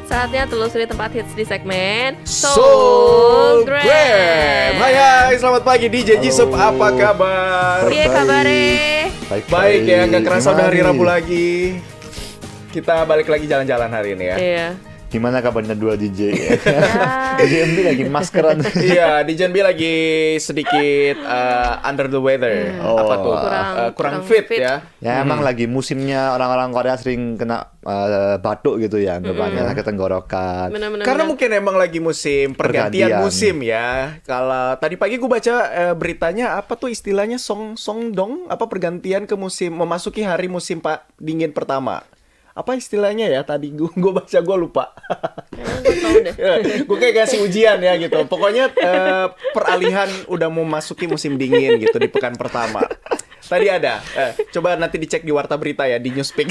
Saatnya telusuri tempat hits di segmen Soulgram. Hai, selamat pagi DJ Jisup, apa kabar? Piye kabare? Baik ya, gak kerasa udah hari Gimana Rabu nih? lagi. Kita balik lagi jalan-jalan hari ini ya. Iya. Gimana kabarnya dua DJ? DJ MB lagi maskeran. Iya, DJ NB lagi sedikit under the weather. Apa tuh? Kurang fit ya. Ya emang lagi musimnya orang-orang Korea sering kena batuk gitu ya, anggapannya sakit tenggorokan. Benar-benar. Karena mungkin emang lagi musim pergantian Pergantian. musim ya. Kalau tadi pagi gue baca beritanya apa tuh istilahnya songdong, apa pergantian ke musim memasuki hari musim dingin pertama. Apa istilahnya ya tadi gue baca gue lupa. Gue tahu deh. Gue kayak kasih ujian ya gitu. Pokoknya peralihan udah mau masuki musim dingin gitu di pekan pertama. Tadi ada. Coba nanti dicek di Warta Berita ya di Newspeak.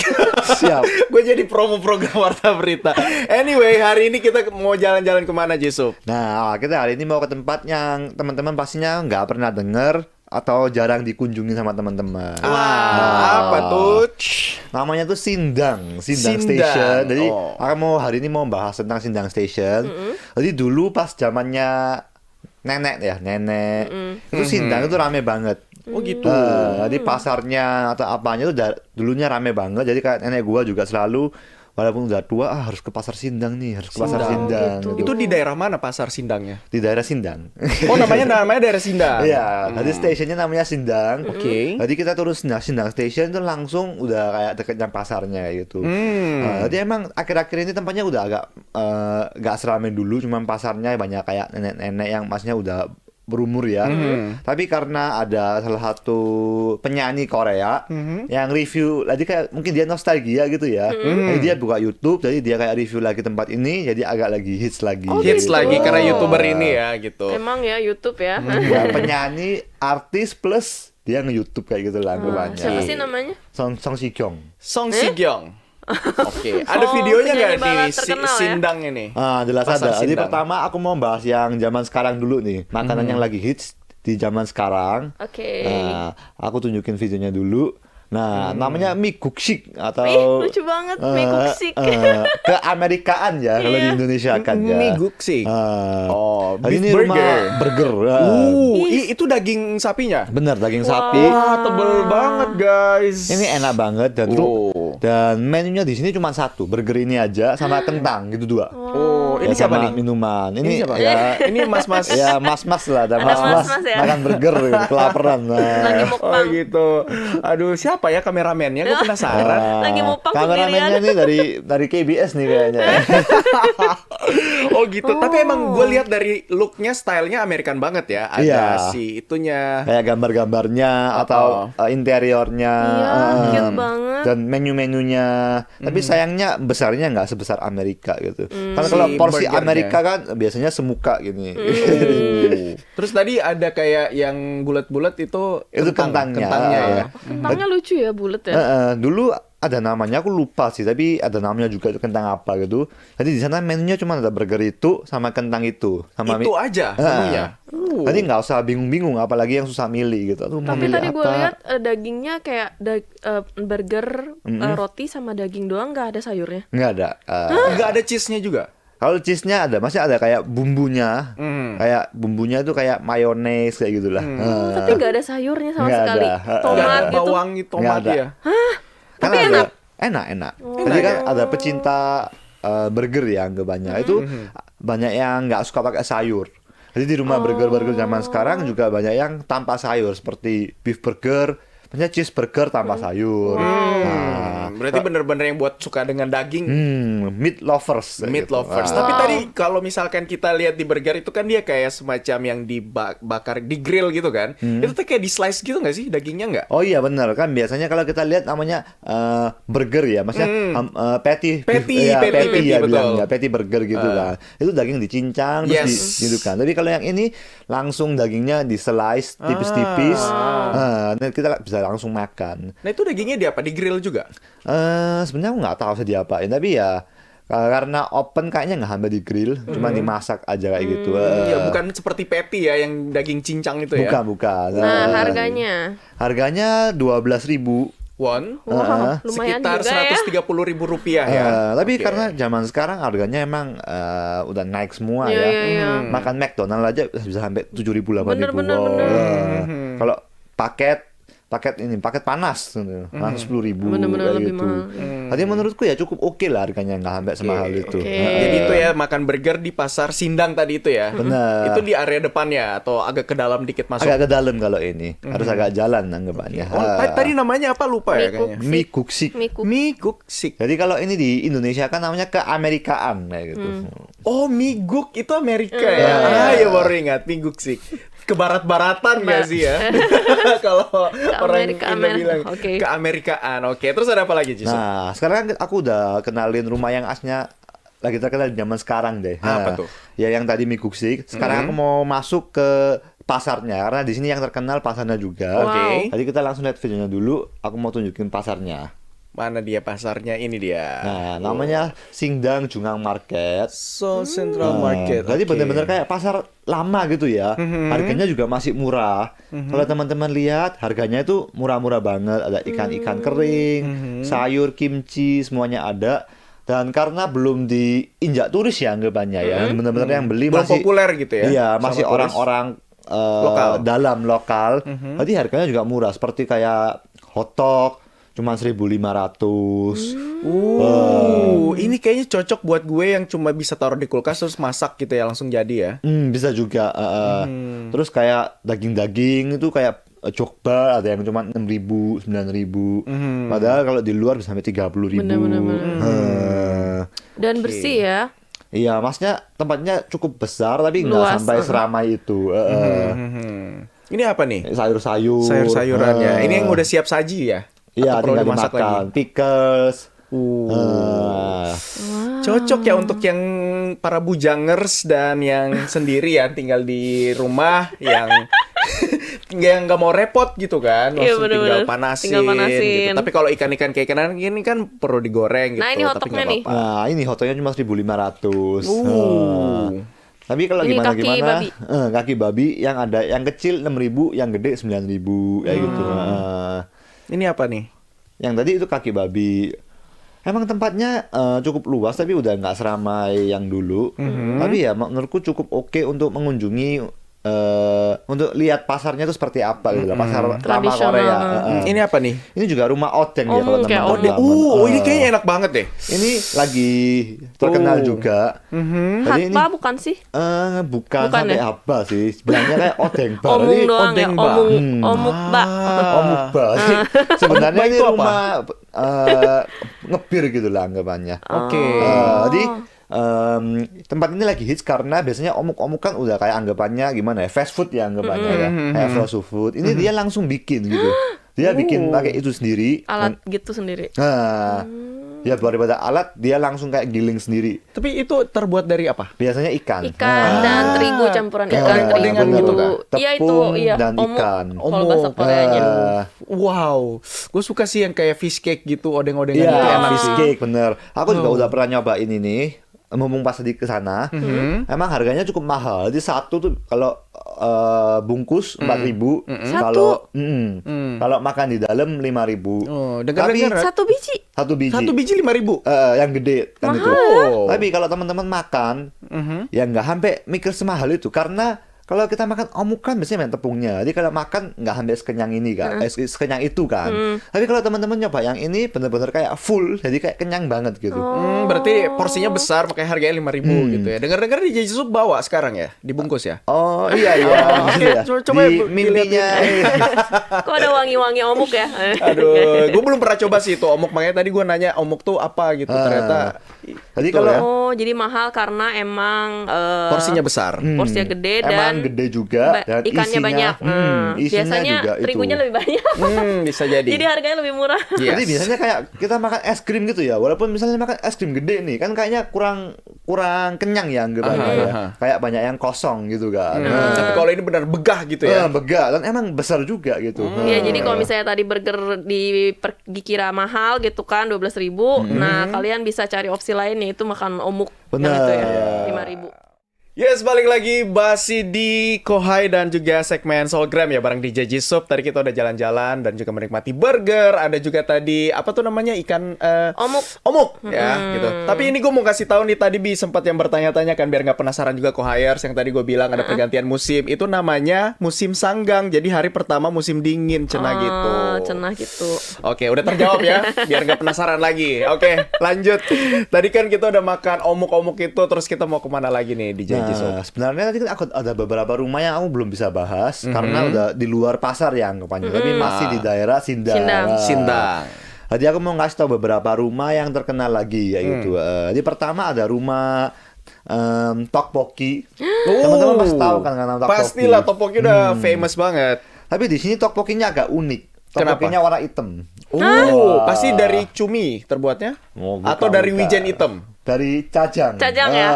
Siap. Gue jadi promo program Warta Berita. Anyway, hari ini kita mau jalan-jalan kemana, Jisup? Nah, kita hari ini mau ke tempat yang teman-teman pastinya nggak pernah denger atau jarang dikunjungi sama teman-teman. Apa tuh? Namanya tuh Sindang Sindang. Station. Jadi Oh. aku mau hari ini mau bahas tentang Sindang Station. Jadi dulu pas zamannya nenek itu Sindang itu rame banget. Oh gitu. Jadi pasarnya atau apanya tuh dulunya rame banget. Jadi kayak nenek gua juga selalu walaupun udah tua harus ke pasar Sindang nih, harus ke pasar Sindang. gitu. Itu di daerah mana pasar Sindangnya? Di daerah Sindang. Oh, namanya daerah Sindang. Iya, jadi stasiunnya namanya Sindang. Oke. Jadi kita turun Sindang Station itu langsung udah kayak dekatnya pasarnya gitu. Jadi emang akhir-akhir ini tempatnya udah agak nggak seramai dulu, cuma pasarnya banyak kayak nenek-nenek yang masnya udah berumur ya. Tapi karena ada salah satu penyanyi Korea yang review, jadi kayak mungkin dia nostalgia gitu ya. Jadi dia buka YouTube, jadi dia kayak review lagi tempat ini, jadi agak lagi hits lagi. Hits gitu. lagi karena YouTuber ini ya gitu. Emang ya YouTube ya. Ya, penyanyi, artis plus dia nge-YouTube kayak gitu lah anggapannya. Siapa sih namanya? Song Si Kyung. Song Si Kyung. Oke, ada videonya nggak penyanyi barat di terkenal ya? Sindang ini? Jelas Pasar ada. Jadi Sindang. pertama aku mau bahas yang zaman sekarang dulu nih. Makanan yang lagi hits di zaman sekarang. Oke. Nah, aku tunjukin videonya dulu. Nah, namanya mie guksik atau Ih, lucu banget mie guksik. keamerikaan ya kalau di Iya. Indonesia kan ya. Mie guksik. Oh, beef ini rumah burger. burger. Itu daging sapinya? Bener, daging sapi. Wah, tebel banget guys. Ini enak banget dan dan menunya di sini cuma satu, burger ini aja sama kentang gitu dua. Oh, ini Ya, siapa sama nih? minuman. Ini Ini siapa? ya Ini mas-mas. ya mas-mas lah, ada Ada mas-mas mas-mas ya? makan burger kelaparan. Lagi Nah. Oh mukbang. gitu. Aduh, siapa ya kameramennya? Gue penasaran. Lagi mukbang kameramennya sendirian. nih dari KBS nih kayaknya. Oh gitu. Tapi emang gue lihat dari looknya, stylenya American banget ya. Ada Iya. si itunya. Kayak gambar-gambarnya atau interiornya, Iya, cute banget. dan menu-menunya. Tapi sayangnya besarnya nggak sebesar Amerika gitu. Karena kalau Si porsi burgernya. Amerika kan biasanya semuka gini. Terus tadi ada kayak yang bulat-bulat itu Kentangnya. ya. Kentangnya lucu ya, bulat ya. Dulu ada namanya, aku lupa sih, tapi ada namanya juga itu kentang apa gitu. Jadi di sana menunya cuma ada burger itu sama kentang itu sama Itu aja menunya. Jadi nggak usah bingung-bingung, apalagi yang susah milih gitu. Aduh, mau Tapi milih tadi gue apa? lihat dagingnya kayak burger, roti sama daging doang, nggak ada sayurnya. Nggak ada. Nggak ada cheese-nya juga. Kalau cheese-nya ada, masih ada kayak bumbunya. Kayak bumbunya itu kayak mayones kayak gitulah. Tapi nggak ada sayurnya sama Nggak sekali. ada. Nggak Tomat ada gitu. bawang tomat Nggak ada. ya. Kan Tapi ada, enak. enak. Jadi kan ada pecinta burger ya anggapannya. Itu banyak yang nggak suka pakai sayur. Jadi di rumah burger-burger zaman sekarang juga banyak yang tanpa sayur, seperti beef burger, banyak cheeseburger tanpa sayur. Berarti bener-bener yang buat suka dengan daging. Meat lovers. kayak Meat gitu. lovers. Ah. Tapi tadi kalau misalkan kita lihat di burger itu kan dia kayak semacam yang dibakar, di grill gitu kan. Itu tuh kayak di slice gitu nggak sih dagingnya nggak? Oh iya benar kan, biasanya kalau kita lihat namanya burger ya, maksudnya patty, Patty, ya, patty, patty ya betul. bilangnya, patty burger gitu kan. Itu daging dicincang terus Yes. gitu kan. Tapi kalau yang ini langsung dagingnya di slice tipis-tipis, dan kita bisa langsung makan. Nah itu dagingnya di apa? Di grill juga? Sebenarnya aku nggak tahu sih diapain, tapi ya karena open kayaknya nggak sampai di grill, cuma dimasak aja kayak gitu. Ya bukan seperti patty ya yang daging cincang itu ya. Bukan. Nah, harganya. Harganya 12.000. won. Wah, lumayan Sekitar juga ya. 130.000 rupiah ya. Tapi Oke. karena zaman sekarang harganya emang udah naik semua Iya, ya. iya, iya. Makan McDonald aja bisa sampai 7.000 8.000. Bener. Kalau paket panas gitu. Langsung 10.000 Bener-bener kayak lebih gitu. mahal. Jadi menurutku ya cukup oke lah harganya, nggak sampai semahal itu. oke. Jadi itu ya makan burger di pasar Sindang tadi itu ya. Bener. Itu di area depannya atau agak ke dalam dikit masuk. Agak ke dalam kalau ini. Harus agak jalan anggapannya. Oh, tadi namanya apa lupa ya kayaknya. Mie kuksik. Mie guksik. Jadi kalau ini di Indonesia kan namanya keamerikaan kayak gitu. Oh, mie guk itu Amerika ya. Ya baru ingat mie guksik. Ke-barat-baratan gak sih ya? Kalau orang Indo bilang Oke. keamerikaan. Oke, terus ada apa lagi, Jisoo? Nah, sekarang aku udah kenalin rumah yang aslinya lagi terkenal di zaman sekarang deh. Apa tuh? Ya yang tadi mie kuksik. Sekarang aku mau masuk ke pasarnya karena di sini yang terkenal pasarnya juga. Oke. Jadi kita langsung lihat videonya dulu. Aku mau tunjukin pasarnya. Mana dia pasarnya? Ini dia. Nah, namanya Sindang Jungang Market. Seoul Central Market. Jadi Oke. bener-bener kayak pasar lama gitu ya. Harganya juga masih murah. Kalau teman-teman lihat, harganya itu murah-murah banget. Ada ikan-ikan kering, sayur, kimchi, semuanya ada. Dan karena belum diinjak turis ya anggapannya ya. Bener-bener yang beli Belum masih populer gitu ya? Iya, sama masih turis. orang-orang Lokal. dalam lokal. Jadi harganya juga murah seperti kayak hotdog cuma 1.500. Ini kayaknya cocok buat gue yang cuma bisa taruh di kulkas terus masak gitu ya langsung jadi ya. Bisa juga. Terus kayak daging-daging itu kayak jokbal ada yang cuma 6.000, 9.000. Padahal kalau di luar bisa sampai 30.000. Bener. Dan bersih ya. Iya, maksudnya tempatnya cukup besar tapi nggak Luas, sampai seramai itu. Ini apa nih? Sayur-sayur. Sayur-sayurannya. Ini yang udah siap saji ya? Iya, Atau perlu tinggal dimasak dimakan. lagi? Pickles. Cocok ya untuk yang para bujangers dan yang sendirian tinggal di rumah yang nggak mau repot gitu kan, Iya, langsung bener-bener. tinggal Tinggal panasin gitu. panasin. Tapi kalau ikan-ikan kayak ikan ini kan perlu digoreng gitu. Nah, ini tapi hotdognya nggak nih. apa-apa. Nah, ini hotdognya cuma 1.500. Tapi kalau Ini gimana kaki gimana? babi. Kaki babi yang ada yang kecil 6.000, yang gede 9.000 kayak gitu. Ini apa nih? Yang tadi itu kaki babi. Emang tempatnya cukup luas tapi udah nggak seramai yang dulu. Tapi ya menurutku cukup oke untuk mengunjungi untuk lihat pasarnya itu seperti apa gitu lah. Pasar lama Tradisional. Korea. Ini apa nih? Ini juga rumah odeng ya kalau kayak teman-teman. odeng. Ini kayaknya enak banget deh. Ini lagi terkenal juga. Jadi ini Hatpa bukan sih? bukan Bukan sampai ya? apa sih. Sebenarnya kayak odeng bar. Omung Ini doang ya, odeng ba. omukba. Omukba. Sebenarnya Omukba ini itu apa? rumah ngebir gitu lah anggapannya. Oke. Jadi tempat ini lagi hits karena biasanya omuk-omuk kan udah kayak anggapannya gimana ya, fast food ya anggapannya ya, kayak frozen food. Ini dia langsung bikin gitu. Dia bikin pakai itu sendiri. Alat gitu sendiri. Nah, ya daripada alat dia langsung kayak giling sendiri. Tapi itu terbuat dari apa? Biasanya ikan. Ikan dan terigu campuran Kayak ikan odeng-odengan terigu. gitu kan? Iya itu, Tepung iya. dan ikan. Kalau bahasa Koreanya. Wow, gue suka sih yang kayak fish cake gitu, odeng-odengan Iya, itu enak fish sih. cake bener. Aku juga udah pernah nyobain ini. Mumpung pas di kesana, emang harganya cukup mahal. Jadi satu tuh kalau bungkus 4.000, kalau kalau makan di dalam 5.000. Oh, Tapi dengar-dengar Satu biji. satu biji. satu biji 5.000. Yang gede kan itu. Oh. Tapi kalau teman-teman makan, ya nggak sampai mikir semahal itu karena kalau kita makan omukan biasanya main tepungnya. Jadi kalau makan nggak sampai sekenyang ini kan, sekenyang itu kan. Tapi kalau teman-teman nyoba yang ini bener-bener kayak full, jadi kayak kenyang banget gitu. Berarti porsinya besar makanya harganya 5.000 gitu ya. Dengar-dengar di Jeju bawa sekarang ya, dibungkus ya. Oh iya Oke, ya. coba Di mimpinya. Kok ada wangi-wangi omuk ya? Aduh, gue belum pernah coba sih itu omuk, makanya tadi gue nanya omuk tuh apa gitu. Ternyata Jadi itu kalau ya. Oh, jadi mahal karena emang Porsinya besar. porsinya gede emang dan gede juga dan ikannya isinya, banyak. isinya Biasanya juga terigunya itu. lebih banyak. Bisa jadi. Jadi harganya lebih murah. Yes. Jadi biasanya kayak kita makan es krim gitu ya, walaupun misalnya makan es krim gede nih, kan kayaknya kurang kenyang ya anggapannya ya. Kayak banyak yang kosong gitu kan. Tapi kalau ini benar begah gitu ya. Begak dan emang besar juga gitu. Ya jadi kalau misalnya tadi burger dikira mahal gitu kan 12.000, nah kalian bisa cari opsi lain yaitu makan omuk yang Benar. itu ya 5.000. Yes, balik lagi masih di Kohai dan juga segmen Soulgram ya bareng DJ Jisup. Tadi kita udah jalan-jalan dan juga menikmati burger. Ada juga tadi apa tuh namanya ikan omuk ya gitu. Tapi ini gue mau kasih tahu nih tadi sempat yang bertanya-tanya kan biar nggak penasaran juga Kohaiers yang tadi gue bilang ada pergantian musim. Itu namanya musim sanggang. Jadi hari pertama musim dingin cenah gitu. Cenah gitu. Oke, udah terjawab ya biar nggak penasaran lagi. Oke, lanjut. Tadi kan kita udah makan omuk-omuk itu, terus kita mau kemana lagi nih DJ Jisup? Nah, sebenarnya tadi kan aku ada beberapa rumah yang aku belum bisa bahas karena udah di luar pasar ya anggapannya, tapi masih di daerah Sindang. Sindang. Jadi aku mau ngasih tahu beberapa rumah yang terkenal lagi yaitu jadi pertama ada rumah tteokbokki. Teman-teman pasti tahu kan nama tteokbokki. Pastilah tteokbokki udah famous banget. Tapi di sini tteokbokkinya agak unik. Kenapa? Tteokbokkinya warna hitam. Pasti dari cumi terbuatnya? Oh, bukan, Atau dari bukan. wijen hitam? Dari cajang. Cajang ya.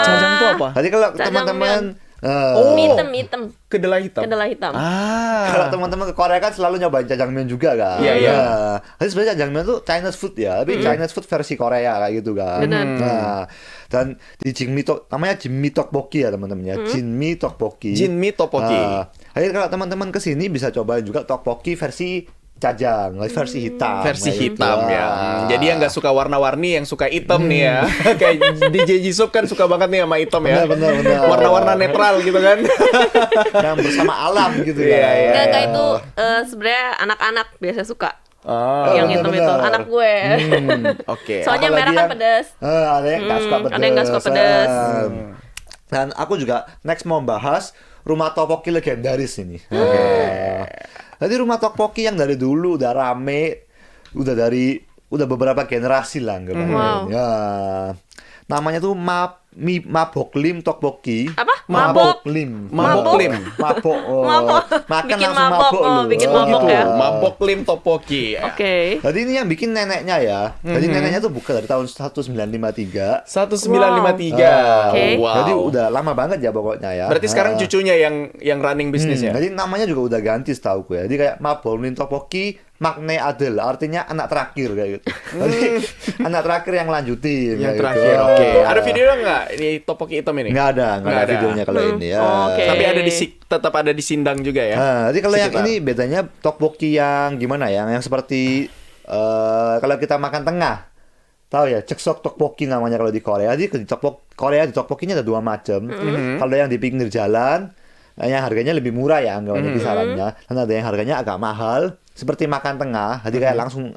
Cajang tuh apa? Jadi kalau Cajang teman-teman Hitam. Kedelai hitam. Kedelai hitam. kalau teman-teman ke Korea kan selalu nyobain jajangmyeon juga kan. Iya, iya. Nah, tapi sebenarnya jajangmyeon tuh Chinese food ya, tapi Chinese food versi Korea kayak gitu kan. Benar. Nah, dan di namanya Jinmi Tteokbokki ya teman-teman ya. Jinmi Tteokbokki. Jinmi tteokbokki. Jadi kalau teman-teman kesini bisa cobain juga tteokbokki versi cajang, versi hitam. Versi kayak gitu. hitam ya. Jadi yang nggak suka warna-warni, yang suka hitam nih ya. Kayak DJ Jisup kan suka banget nih sama hitam ya. Benar. Warna-warna netral gitu kan. Yang bersama alam gitu Iya, ya. iya. Enggak itu sebenarnya anak-anak biasa suka. Oh, Yang benar, hitam itu benar. anak gue. oke. Soalnya Apalagi merah kan yang- pedas. Ada yang nggak suka pedas. ada yang nggak suka pedas. Dan aku juga next mau bahas rumah tteokbokki legendaris ini. Jadi rumah tteokbokki yang dari dulu udah rame, udah beberapa generasi lah anggapannya. Wow. Ya. Namanya tuh Maboklim Tteokbokki. Apa? Maboklim. Maboklim. Mabok. Oh. Mabok. Makan Bikin langsung mabok, mabok lu. bikin mabok gitu. ya. Mabok lim tteokbokki. Oke. Jadi ini yang bikin neneknya ya. Jadi neneknya tuh buka dari tahun 1953. 1953. Oke. Wow. Jadi udah lama banget ya pokoknya ya. Berarti sekarang cucunya yang running bisnisnya. Jadi namanya juga udah ganti setauku ya. Jadi kayak Maboklim Tteokbokki Makne Adel, artinya anak terakhir kayak gitu. Jadi anak terakhir yang lanjutin. Yang kayak terakhir, gitu. oke. Ada video nggak ini tteokbokki hitam ini? Nggak ada videonya kalau ini ya. Oke. Tapi ada tetap ada di Sindang juga ya. Nah, jadi kalau yang Sekitar. ini bedanya tteokbokki yang gimana ya? Yang seperti kalau kita makan tengah. Tahu ya, ceksok tteokbokki namanya kalau di Korea. Jadi di Korea di tteokbokkinya ada dua macam. Kalau yang di pinggir jalan, yang harganya lebih murah ya anggapannya kisarannya. Dan ada yang harganya agak mahal, seperti makan tengah. Jadi kayak langsung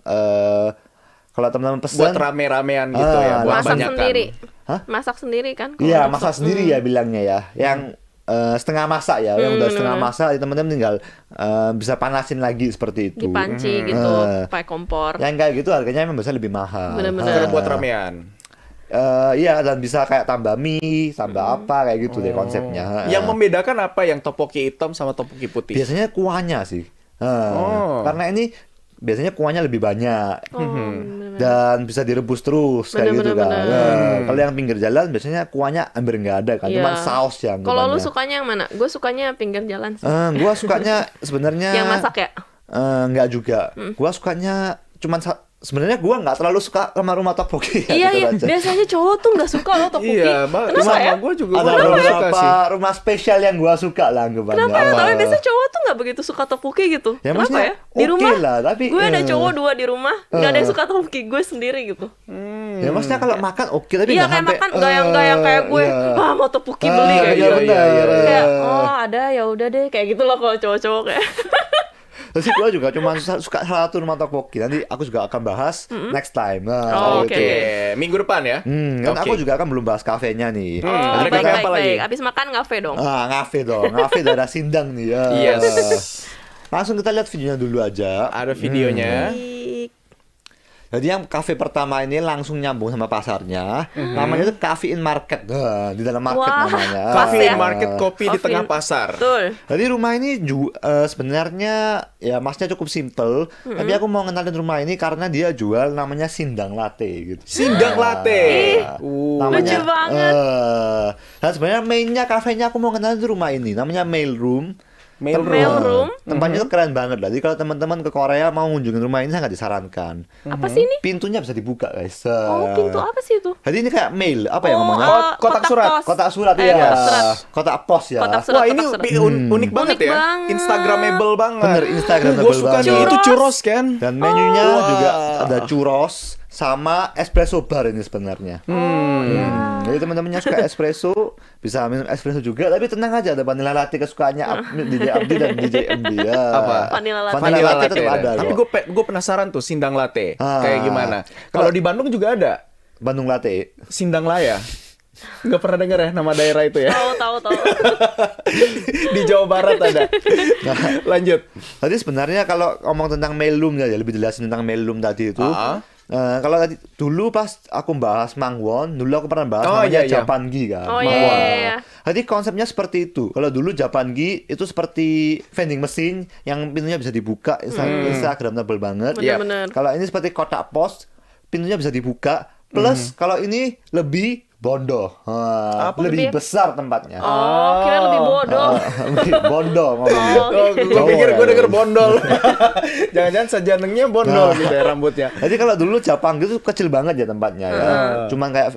kalau teman-teman pesen Buat rame-ramean gitu ya, buat Masak banyakan. sendiri. Hah? Masak sendiri kan? kalau iya, untuk masak sendiri ya bilangnya ya. Yang setengah masak ya, yang udah setengah masak, teman-teman tinggal bisa panasin lagi seperti itu. di panci gitu, pakai kompor. Yang kayak gitu harganya memang biasanya lebih mahal. Bener-bener. Karena buat ramean. Iya, dan bisa kayak tambah mie, tambah apa kayak gitu deh konsepnya. Yang membedakan apa yang tteokbokki hitam sama tteokbokki putih? biasanya kuahnya sih. Oh. Karena ini biasanya kuahnya lebih banyak. Oh, bener-bener. Dan bisa direbus terus kayak gitu kan. Bener-bener. Nah, kalau yang pinggir jalan biasanya kuahnya hampir nggak ada kan, Iya. cuma saus yang Kalau lu anggapannya. sukanya yang mana? Gue sukanya pinggir jalan sih. Gua sukanya sebenarnya Yang masak ya? nggak juga. Gua sukanya cuman sebenarnya gua nggak terlalu suka sama rumah tteokbokki. Iya, gitu iya. aja. Biasanya cowok tuh nggak suka loh tteokbokki. Iya, Kenapa sama ya? gue juga Ada gua suka beberapa sih. rumah spesial yang gua suka lah anggapannya. Kenapa ya? Tapi biasanya cowok tuh nggak begitu suka tteokbokki gitu. Ya, Kenapa maksudnya ya? Di oke rumah, lah, tapi, gue ada cowok 2 di rumah, nggak ada yang eh. suka tteokbokki. Gue sendiri gitu. Ya maksudnya kalau makan oke, tapi Iya, nggak kayak sampai makan nggak yang kayak gue. iya. Mau tteokbokki beli kayak iya, gitu. benar. Kayak ada ya udah deh kayak gitu loh kalau cowok-cowok kayak. Terus gue juga cuma suka salah satu rumah tteokbokki. Nanti aku juga akan bahas next time. Nah, Oh, gitu. oke. Minggu depan ya. Kan Oke. aku juga kan belum bahas kafenya nih. Oh, ada baik, kafe baik, apa lagi? baik. Abis makan ngafe dong. Ngafe dong. Ngafe daerah Sindang nih ya. Yes. Langsung kita lihat videonya dulu aja. Ada videonya. Baik. Jadi yang kafe pertama ini langsung nyambung sama pasarnya. Namanya itu Cafe in Market. Nah, di dalam market Wah. namanya. Cafe Pas ya. Market Kopi di Coffee. tengah pasar. Betul. Jadi rumah ini sebenarnya ya masnya cukup simple. Tapi aku mau ngenalin rumah ini karena dia jual namanya Sindang Latte gitu. Sindang Latte. Lucu banget. Dan sebenarnya mainnya kafenya aku mau kenalin tuh rumah ini. Namanya Mail Room. Mailroom. Tempatnya tuh keren banget lah. Jadi kalau teman-teman ke Korea mau ngunjungin rumah ini sangat disarankan. Apa sih ini? Pintunya bisa dibuka guys. Oh, pintu apa sih itu? Jadi ini kayak mail, apa ya ngomongnya? kotak surat. pos. Kotak surat Eh, ya. kotak surat. Kotak pos ya. Kotak surat. Wah, ini unik banget Unik ya. banget. Instagramable banget. Bener, Instagramable Gue suka nih, banget. itu churros kan. Dan menunya Wah. juga ada churros sama espresso bar ini sebenarnya. Jadi teman-temannya suka espresso, bisa minum espresso juga. Tapi tenang aja, ada vanilla latte kesukaannya DJ Abdi dan DJ MD ya. Apa? Vanilla latte. Vanilla latte tetap ada. Tapi kok. gue penasaran tuh sindang latte Ah. kayak gimana. Kalau di Bandung juga ada Bandung latte. sindang laya. Nggak pernah denger ya nama daerah itu ya. Tahu. Di Jawa Barat ada. Lanjut. Tadi sebenarnya kalau ngomong tentang mailroom ya, lebih jelasin tentang mailroom tadi itu. Kalau tadi dulu pas aku bahas Mangwon, dulu aku pernah bahas namanya iya. Japangi kan. Oh, Mangwon. iya. Jadi konsepnya seperti itu. Kalau dulu Japangi itu seperti vending machine yang pintunya bisa dibuka, Instagramable banget. Bener-bener. Kalau ini seperti kotak pos, pintunya bisa dibuka. Plus kalau ini lebih bondo, lebih lebih? besar tempatnya. Oh, kira lebih bodoh. Lebih bondo ngomongnya. Oh, gue Cowok pikir gue ya. denger bondol. Jangan-jangan sejanengnya bondol gitu ya rambutnya. Jadi kalau dulu Jepang itu kecil banget ya tempatnya ya. Cuman kayak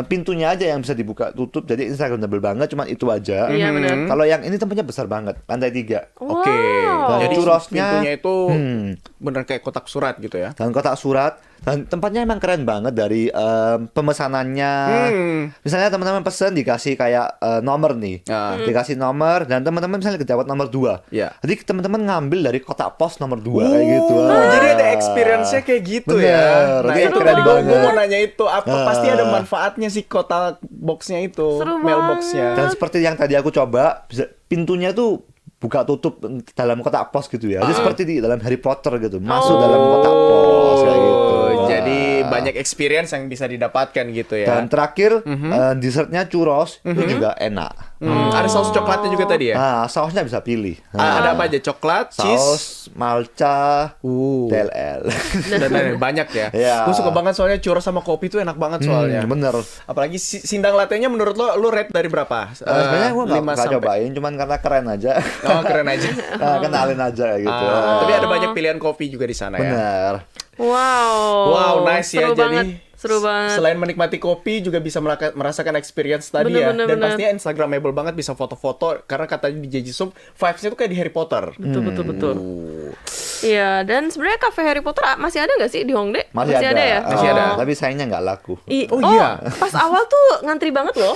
pintunya aja yang bisa dibuka tutup. Jadi Instagramable banget, cuman itu aja. Iya, benar. Kalau yang ini tempatnya besar banget, lantai 3. Oke. Wow. Jadi Churrosnya, pintunya itu bener kayak kotak surat gitu ya. Dan kotak surat. Dan tempatnya emang keren banget dari pemesanannya. Misalnya teman-teman pesen dikasih kayak nomor nih. Dikasih nomor dan teman-teman misalnya dapat nomor 2. Iya. Jadi teman-teman ngambil dari kotak pos nomor 2 kayak gitu. Jadi ada experience-nya kayak gitu Bener. ya. Nah, Jadi itu keren tadi banget. gue mau nanya itu apa pasti ada manfaatnya sih kotak boxnya itu, Seru mailboxnya. Dan seperti yang tadi aku coba, pintunya tuh buka tutup dalam kotak pos gitu ya. Jadi seperti di dalam Harry Potter gitu, masuk dalam kotak pos kayak gitu. Jadi banyak experience yang bisa didapatkan gitu ya. Dan terakhir dessertnya churros itu juga enak. Ada saus coklatnya juga tadi ya. Sausnya bisa pilih. Ada apa aja? Coklat, cheese, Saus malca, DLL. dan banyak ya. Iya. Gue suka banget soalnya churros sama kopi tuh enak banget soalnya. Bener. Apalagi sindang latenya menurut lu rate dari berapa? Sebenarnya gue Lima nggak cobain, cuman karena keren aja. Oh, keren aja. Kenalin aja gitu. Tapi ada banyak pilihan kopi juga di sana ya. Bener. Wow. Nice ya. Seru Jadi banget. Seru banget. selain menikmati kopi juga bisa merasakan experience tadi ya. Dan Bener. pastinya Instagramable banget, bisa foto-foto karena katanya di JJ Sub vibes-nya tuh kayak di Harry Potter. Betul. Iya, dan sebenarnya cafe Harry Potter masih ada nggak sih di Hongdae? Masih ada. ya? Masih ada. Tapi sayangnya nggak laku. Oh, iya. Pas awal tuh ngantri banget loh.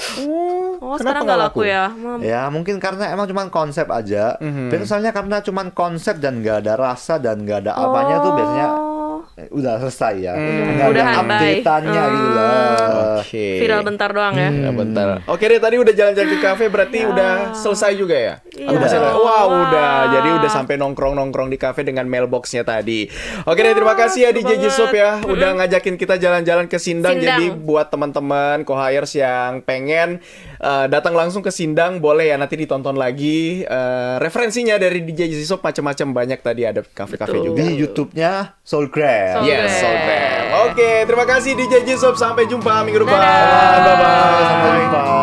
Oh, kenapa sekarang nggak nggak laku? laku ya? Ya mungkin karena emang cuman konsep aja. Biasanya soalnya karena cuman konsep dan nggak ada rasa dan nggak ada apanya tuh biasanya udah selesai ya. Nggak ada Udahan, bye. update-annya gitu lah. Oke. Viral bentar doang ya. Ya, bentar. Oke deh, tadi udah jalan-jalan ke kafe berarti udah selesai juga ya? Iya. Atau masih ada? Wah, Wah. udah. Jadi udah sampai nongkrong-nongkrong di kafe dengan mailboxnya tadi. Oke deh, terima kasih ya seru DJ Jisup ya udah ngajakin kita jalan-jalan ke Sindang. Sindang. Jadi buat teman-teman co-hires yang pengen datang langsung ke Sindang boleh ya, nanti ditonton lagi referensinya dari DJ Jisup, macam-macam banyak tadi, ada kafe-kafe Betul. juga. Di YouTube-nya Soulgram. Soul Yes, Gram. Soulgram. Oke, terima kasih DJ Jisup. Sampai jumpa minggu depan. Dadah. Bye-bye. Sampai jumpa.